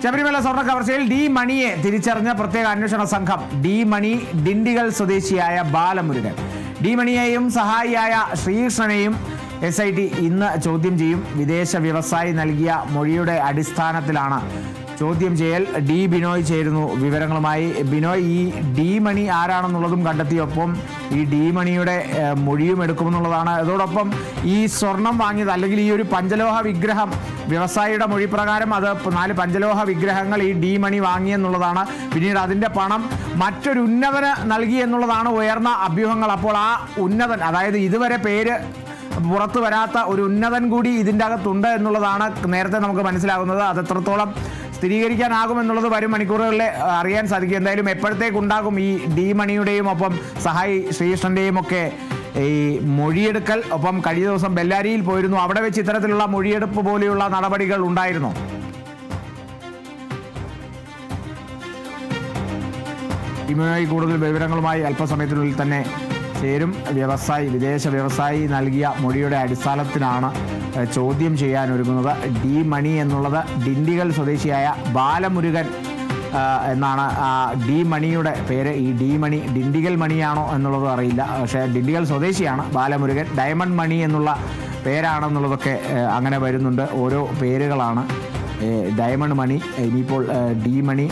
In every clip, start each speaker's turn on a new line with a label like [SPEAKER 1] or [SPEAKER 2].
[SPEAKER 1] ശബരിമല സ്വർണ്ണ കവർച്ചയിൽ ഡി മണിയെ തിരിച്ചറിഞ്ഞ പ്രത്യേക അന്വേഷണ സംഘം. ഡി മണി ഡിണ്ടിഗൽ സ്വദേശിയായ ബാലമുരുകൻ. ഡി മണിയെയും സഹായിയായ ശ്രീകൃഷ്ണനെയും SIT ഇന്ന് ചോദ്യം ചെയ്യും. വിദേശ വ്യവസായി നൽകിയ മൊഴിയുടെ അടിസ്ഥാനത്തിലാണ് ചോദ്യം ചെയ്യൽ. ഡി ബിനോയ് ചേരുന്നു വിവരങ്ങളുമായി. ബിനോയ്, ഈ ഡി മണി ആരാണെന്നുള്ളതും കണ്ടെത്തിയൊപ്പം ഈ ഡി മണിയുടെ മൊഴിയും എടുക്കുമെന്നുള്ളതാണ്. അതോടൊപ്പം ഈ സ്വർണം വാങ്ങിയത് അല്ലെങ്കിൽ ഈ ഒരു പഞ്ചലോഹ വിഗ്രഹം വ്യവസായിയുടെ മൊഴി പ്രകാരം അത് 4 പഞ്ചലോഹ വിഗ്രഹങ്ങൾ ഈ ഡി മണി വാങ്ങിയെന്നുള്ളതാണ്. പിന്നീട് അതിൻ്റെ പണം മറ്റൊരു ഉന്നതന് നൽകി എന്നുള്ളതാണ് ഉയർന്ന അഭ്യൂഹങ്ങൾ. അപ്പോൾ ആ ഉന്നതൻ, അതായത് ഇതുവരെ പേര് പുറത്തു വരാത്ത ഒരു ഉന്നതൻ കൂടി ഇതിൻ്റെ അകത്തുണ്ട് എന്നുള്ളതാണ് നേരത്തെ നമുക്ക് മനസ്സിലാകുന്നത്. അത് എത്രത്തോളം സ്ഥിരീകരിക്കാനാകുമെന്നുള്ളത് വരും മണിക്കൂറുകളിൽ അറിയാൻ സാധിക്കും. എന്തായാലും എപ്പോഴത്തേക്കുണ്ടാകും ഈ ഡി മണിയുടെയും ഒപ്പം സഹായി ശ്രീകൃഷ്ണൻ്റെയും ഒക്കെ ഈ മൊഴിയെടുക്കൽ? ഒപ്പം കഴിഞ്ഞ ദിവസം ബെല്ലാരിയിൽ പോയിരുന്നു, അവിടെ വെച്ച് ഇത്തരത്തിലുള്ള മൊഴിയെടുപ്പ് പോലെയുള്ള നടപടികൾ ഉണ്ടായിരുന്നു. ഇമുനായി കൂടുതൽ വിവരങ്ങളുമായി അല്പസമയത്തിനുള്ളിൽ തന്നെ ചേരും. വിദേശ വ്യവസായി നൽകിയ മൊഴിയുടെ അടിസ്ഥാനത്തിലാണ് ചോദ്യം ചെയ്യാൻ ഒരുങ്ങുന്നത്. ഡി മണി എന്നുള്ളത് ഡിണ്ടിഗൽ സ്വദേശിയായ ബാലമുരുകൻ എന്നാണ് ഡി മണിയുടെ പേര്. ഈ ഡി മണി ഡിണ്ടിഗൽ മണിയാണോ എന്നുള്ളത് അറിയില്ല, പക്ഷേ ഡിണ്ടിഗൽ സ്വദേശിയാണ് ബാലമുരുകൻ. ഡയമണ്ട് മണി എന്നുള്ള പേരാണെന്നുള്ളതൊക്കെ അങ്ങനെ വരുന്നുണ്ട്. ഓരോ പേരുകളാണ്. ഡയമണ്ട് മണി, ഇനിയിപ്പോൾ ഡി മണി,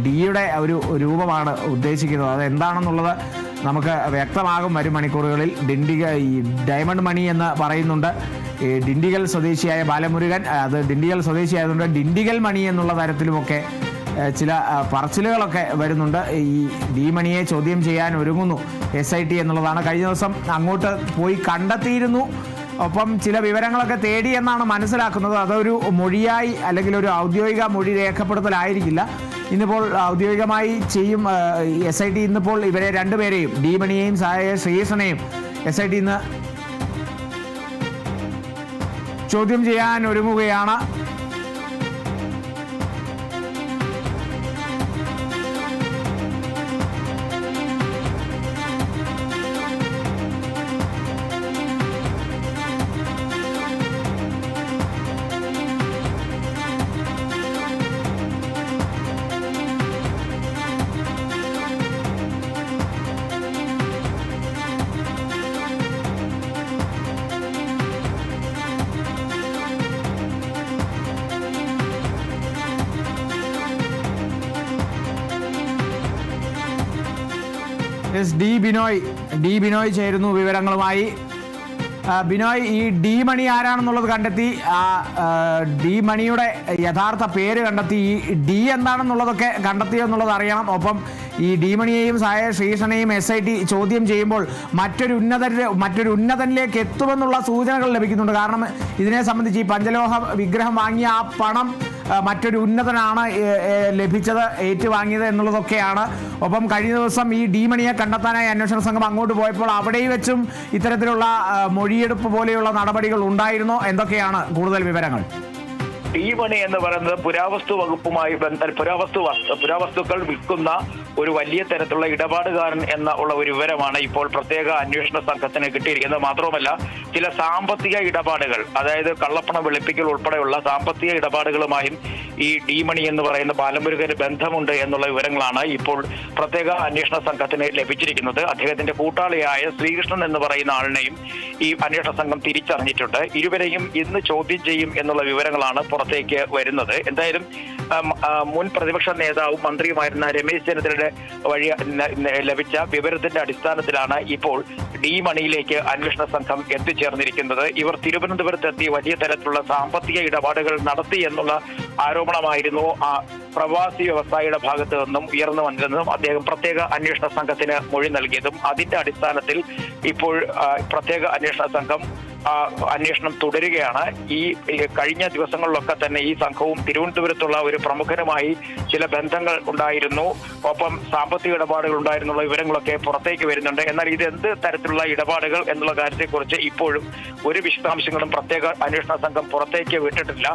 [SPEAKER 1] ഡിയുടെ ഒരു രൂപമാണ് ഉദ്ദേശിക്കുന്നത്. അത് എന്താണെന്നുള്ളത് നമുക്ക് വ്യക്തമാകും വരും മണിക്കൂറുകളിൽ. ഈ ഡയമണ്ട് മണി എന്ന് പറയുന്നുണ്ട്. ഡിണ്ടിഗൽ സ്വദേശിയായ ബാലമുരുകൻ, അത് ഡിണ്ടിഗൽ സ്വദേശിയായതുകൊണ്ട് ഡിണ്ടിഗൽ മണി എന്നുള്ള തരത്തിലുമൊക്കെ ചില പറച്ചിലുകളൊക്കെ വരുന്നുണ്ട്. ഈ ഡി മണിയെ ചോദ്യം ചെയ്യാൻ ഒരുങ്ങുന്നു SIT എന്നുള്ളതാണ്. കഴിഞ്ഞ ദിവസം അങ്ങോട്ട് പോയി കണ്ടെത്തിയിരുന്നു, ഒപ്പം ചില വിവരങ്ങളൊക്കെ തേടി എന്നാണ് മനസ്സിലാക്കുന്നത്. അതൊരു മൊഴിയായി അല്ലെങ്കിൽ ഒരു ഔദ്യോഗിക മൊഴി രേഖപ്പെടുത്തലായിരിക്കില്ല. ഇന്നിപ്പോൾ ഔദ്യോഗികമായി ചെയ്യും. SIT ഇന്നിപ്പോൾ ഇവരെ രണ്ടുപേരെയും, ഡി മണിയെയും ശ്രീകൃഷ്ണനെയും SIT ഇന്ന് ചോദ്യം ചെയ്യാൻ ഒരുങ്ങുകയാണ്. ഡി ബിനോയ് ചേരുന്നു വിവരങ്ങളുമായി. ബിനോയ്, ഈ ഡി മണി ആരാണെന്നുള്ളത് കണ്ടെത്തി, ഡി മണിയുടെ യഥാർത്ഥ പേര് കണ്ടെത്തി, ഈ ഡി എന്താണെന്നുള്ളതൊക്കെ കണ്ടെത്തിയോ എന്നുള്ളത് അറിയണം. ഒപ്പം ഈ ഡി മണിയെയും ശ്രീകൃഷ്ണനെയും SIT ചോദ്യം ചെയ്യുമ്പോൾ മറ്റൊരു ഉന്നതനിലേക്ക് എത്തുമെന്നുള്ള സൂചനകൾ ലഭിക്കുന്നുണ്ട്. കാരണം ഇതിനെ സംബന്ധിച്ച് ഈ പഞ്ചലോഹ വിഗ്രഹം വാങ്ങിയ ആ പണം മറ്റൊരു ഉന്നതനാണ് ലഭിച്ചത്, ഏറ്റുവാങ്ങിയത് എന്നുള്ളതൊക്കെയാണ്. ഒപ്പം കഴിഞ്ഞ ദിവസം ഈ ഡി മണിയെ കണ്ടെത്താനായി അന്വേഷണ സംഘം അങ്ങോട്ട് പോയപ്പോൾ അവിടെ വെച്ചും ഇത്തരത്തിലുള്ള മൊഴിയെടുപ്പ് പോലെയുള്ള നടപടികൾ ഉണ്ടായിരുന്നോ? എന്തൊക്കെയാണ് കൂടുതൽ വിവരങ്ങൾ?
[SPEAKER 2] ഡി മണി എന്ന് പറയുന്നത് പുരാവസ്തു വകുപ്പുമായി പുരാവസ്തുക്കൾ വിൽക്കുന്ന ഒരു വലിയ തരത്തിലുള്ള ഇടപാടുകാരൻ ഉള്ള ഒരു വിവരമാണ് ഇപ്പോൾ പ്രത്യേക അന്വേഷണ സംഘത്തിന് കിട്ടിയിരിക്കുന്നത്. മാത്രവുമല്ല, ചില സാമ്പത്തിക ഇടപാടുകൾ, അതായത് കള്ളപ്പണം വെളുപ്പിക്കൽ ഉൾപ്പെടെയുള്ള സാമ്പത്തിക ഇടപാടുകളുമായും ഈ ഡി മണി എന്ന് പറയുന്ന ബാലമുരുകന് ബന്ധമുണ്ട് എന്നുള്ള വിവരങ്ങളാണ് ഇപ്പോൾ പ്രത്യേക അന്വേഷണ സംഘത്തിന് ലഭിച്ചിരിക്കുന്നത്. അദ്ദേഹത്തിന്റെ കൂട്ടാളിയായ ശ്രീകൃഷ്ണൻ എന്ന് പറയുന്ന ആളിനെയും ഈ അന്വേഷണ സംഘം തിരിച്ചറിഞ്ഞിട്ടുണ്ട്. ഇരുവരെയും ഇന്ന് ചോദ്യം ചെയ്യും എന്നുള്ള വിവരങ്ങളാണ് പുറത്തേക്ക് വരുന്നത്. എന്തായാലും മുൻ പ്രതിപക്ഷ നേതാവും മന്ത്രിയുമായിരുന്ന രമേശ് ചെന്നിത്തലയുടെ വഴി ലഭിച്ച വിവരത്തിന്റെ അടിസ്ഥാനത്തിലാണ് ഇപ്പോൾ ഡി മണിയിലേക്ക് അന്വേഷണ സംഘം എത്തിച്ചേർന്നിരിക്കുന്നത്. ഇവർ തിരുവനന്തപുരത്തെത്തി വലിയ തരത്തിലുള്ള സാമ്പത്തിക ഇടപാടുകൾ നടത്തി എന്നുള്ള ആരോപണമായിരുന്നു ആ പ്രവാസി വ്യവസായിയുടെ ഭാഗത്തു നിന്നും ഉയർന്നു വന്നിരുന്നതും അദ്ദേഹം പ്രത്യേക അന്വേഷണ സംഘത്തിന് മൊഴി നൽകിയതും. അതിന്റെ അടിസ്ഥാനത്തിൽ ഇപ്പോൾ പ്രത്യേക അന്വേഷണ സംഘം അന്വേഷണം തുടരുകയാണ്. ഈ കഴിഞ്ഞ ദിവസങ്ങളിലൊക്കെ തന്നെ ഈ സംഘവും തിരുവനന്തപുരത്തുള്ള ഒരു പ്രമുഖരുമായി ചില ബന്ധങ്ങൾ ഉണ്ടായിരുന്നു, ഒപ്പം സാമ്പത്തിക ഇടപാടുകൾ ഉണ്ടായിരുന്നുള്ള വിവരങ്ങളൊക്കെ പുറത്തേക്ക് വരുന്നുണ്ട്. എന്നാൽ ഇത് എന്ത് തരത്തിലുള്ള ഇടപാടുകൾ എന്നുള്ള കാര്യത്തെക്കുറിച്ച് ഇപ്പോഴും ഒരു വിശദാംശങ്ങളും പ്രത്യേക അന്വേഷണ സംഘം പുറത്തേക്ക് വിട്ടിട്ടില്ല.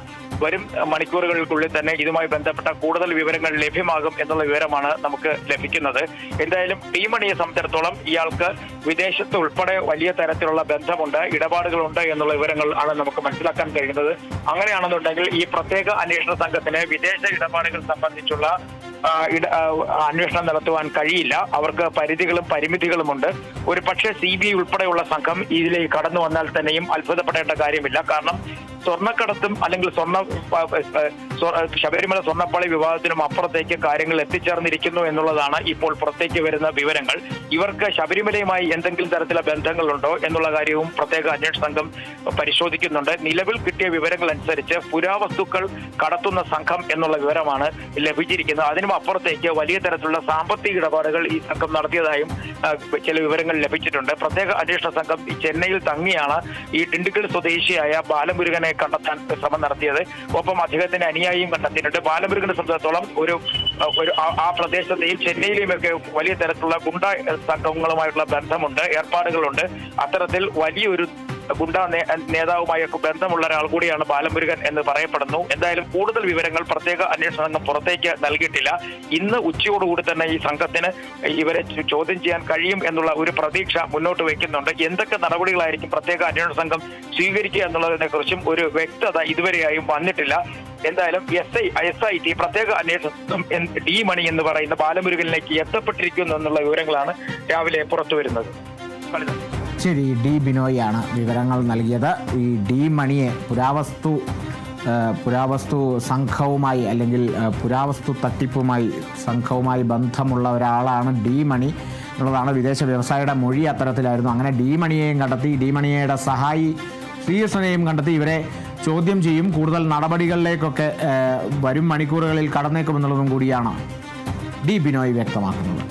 [SPEAKER 2] വരും മണിക്കൂറുകൾക്കുള്ളിൽ തന്നെ ഇതുമായി ബന്ധപ്പെട്ട കൂടുതൽ വിവരങ്ങൾ ലഭ്യമാകും എന്നുള്ള വിവരമാണ് നമുക്ക് ലഭിക്കുന്നത്. എന്തായാലും ടി മണിയെ സംബന്ധിച്ചിടത്തോളം ഇയാൾക്ക് വിദേശത്ത് ഉൾപ്പെടെ വലിയ തരത്തിലുള്ള ബന്ധമുണ്ട്, ഇടപാടുകളുണ്ട് എന്നുള്ള വിവരങ്ങൾ ആണ് നമുക്ക് മനസ്സിലാക്കാൻ കഴിയുന്നത്. അങ്ങനെയാണെന്നുണ്ടെങ്കിൽ ഈ പ്രത്യേക അന്വേഷണ സംഘത്തിന് വിദേശ ഇടപാടുകൾ സംബന്ധിച്ചുള്ള അന്വേഷണം നടത്തുവാൻ കഴിയില്ല. അവർക്ക് പരിധികളും പരിമിതികളുമുണ്ട്. ഒരു പക്ഷേ CBI ഉൾപ്പെടെയുള്ള സംഘം ഇതിലേക്ക് കടന്നു വന്നാൽ തന്നെയും അത്ഭുതപ്പെടേണ്ട കാര്യമില്ല. കാരണം സ്വർണ്ണക്കടത്തും അല്ലെങ്കിൽ ശബരിമല സ്വർണ്ണപ്പാളി വിവാദത്തിനും അപ്പുറത്തേക്ക് കാര്യങ്ങൾ എത്തിച്ചേർന്നിരിക്കുന്നു എന്നുള്ളതാണ് ഇപ്പോൾ പുറത്തേക്ക് വരുന്ന വിവരങ്ങൾ. ഇവർക്ക് ശബരിമലയുമായി എന്തെങ്കിലും തരത്തിലുള്ള ബന്ധങ്ങളുണ്ടോ എന്നുള്ള കാര്യവും പ്രത്യേക അന്വേഷണ സംഘം പരിശോധിക്കുന്നുണ്ട്. നിലവിൽ കിട്ടിയ വിവരങ്ങൾ അനുസരിച്ച് പുരാവസ്തുക്കൾ കടത്തുന്ന സംഘം എന്നുള്ള വിവരമാണ് ലഭിച്ചിരിക്കുന്നത്. അതിനും അപ്പുറത്തേക്ക് വലിയ തരത്തിലുള്ള സാമ്പത്തിക ഇടപാടുകൾ ഈ സംഘം നടത്തിയതായും ചില വിവരങ്ങൾ ലഭിച്ചിട്ടുണ്ട്. പ്രത്യേക അന്വേഷണ സംഘം ചെന്നൈയിൽ തങ്ങിയാണ് ഈ ടിണ്ടിഗൽ സ്വദേശിയായ ബാലമുരുകനെ കണ്ടെത്താൻ ശ്രമം നടത്തിയത്. ഒപ്പം അദ്ദേഹത്തിന്റെ അനുയായിയും കണ്ടെത്തിയിട്ടുണ്ട്. ബാലമുരുകനെ സംബന്ധിച്ചിടത്തോളം ഒരു ആ പ്രദേശത്തെയും ചെന്നൈയിലെയും ഒക്കെ വലിയ തരത്തിലുള്ള ഗുണ്ട സംഘങ്ങളുമായിട്ടുള്ള ബന്ധമുണ്ട്, ഏർപ്പാടുകളുണ്ട്. അത്തരത്തിൽ വലിയൊരു ഗുണ്ട നേതാവുമായൊക്കെ ബന്ധമുള്ള ഒരാൾ കൂടിയാണ് ബാലമുരുകൻ എന്ന് പറയപ്പെടുന്നു. എന്തായാലും കൂടുതൽ വിവരങ്ങൾ പ്രത്യേക അന്വേഷണ സംഘം പുറത്തേക്ക് നൽകിയിട്ടില്ല. ഇന്ന് ഉച്ചയോടുകൂടി തന്നെ ഈ സംഘത്തിന് ഇവരെ ചോദ്യം ചെയ്യാൻ കഴിയും എന്നുള്ള ഒരു പ്രതീക്ഷ മുന്നോട്ട് വയ്ക്കുന്നുണ്ട്. എന്തൊക്കെ നടപടികളായിരിക്കും പ്രത്യേക അന്വേഷണ സംഘം സ്വീകരിക്കുക എന്നുള്ളതിനെ കുറിച്ചും ഒരു വ്യക്തത ഇതുവരെയായും വന്നിട്ടില്ല. എന്തായാലും SIT പ്രത്യേക അന്വേഷണം ഡി മണി എന്ന് പറയുന്ന ബാലമുരുകനിലേക്ക് എത്തപ്പെട്ടിരിക്കുന്നു എന്നുള്ള വിവരങ്ങളാണ് രാവിലെ പുറത്തു വരുന്നത്.
[SPEAKER 1] ശരി, ഡി ബിനോയാണ് വിവരങ്ങൾ നൽകിയത്. ഈ ഡി മണിയെ പുരാവസ്തു സംഘവുമായി അല്ലെങ്കിൽ പുരാവസ്തു തട്ടിപ്പുമായി സംഘവുമായി ബന്ധമുള്ള ഒരാളാണ് ഡി മണി എന്നുള്ളതാണ് വിദേശ വ്യവസായിയുടെ മൊഴി. അത്തരത്തിലായിരുന്നു. അങ്ങനെ ഡി മണിയെയും കണ്ടെത്തി, ഡി മണിയുടെ സഹായി ശ്രീകൃഷ്ണനെയും കണ്ടെത്തി ഇവരെ ചോദ്യം ചെയ്യും. കൂടുതൽ നടപടികളിലേക്കൊക്കെ വരും മണിക്കൂറുകളിൽ കടന്നേക്കുമെന്നുള്ളതും കൂടിയാണ് ഡി ബിനോയ് വ്യക്തമാക്കുന്നത്.